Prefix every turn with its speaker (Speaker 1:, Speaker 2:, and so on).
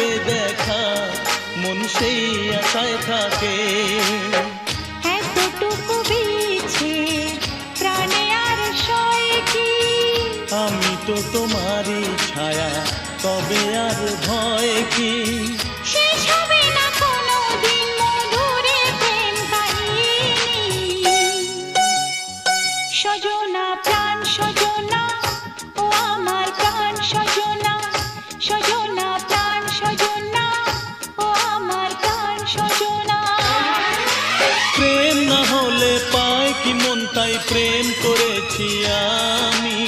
Speaker 1: হবে দেখা, মন সেই আশায় থাকে।
Speaker 2: এতটুকু বিছে প্রাণে আর সয় কি,
Speaker 1: আমি তো তোমারই ছায়া, তবে আর ভয় কি?
Speaker 2: শেষ হবে না কোনোদিন মধুরে প্রেম কাহিনী। সজনা প্রাণ সজনা, ও আমার প্রাণ সজনা, সজনা প্রাণ সজনা, ও আমার প্রাণ সজনা।
Speaker 1: প্রেম না হলে পায় কি মন, তাই প্রেম করেছি আমি।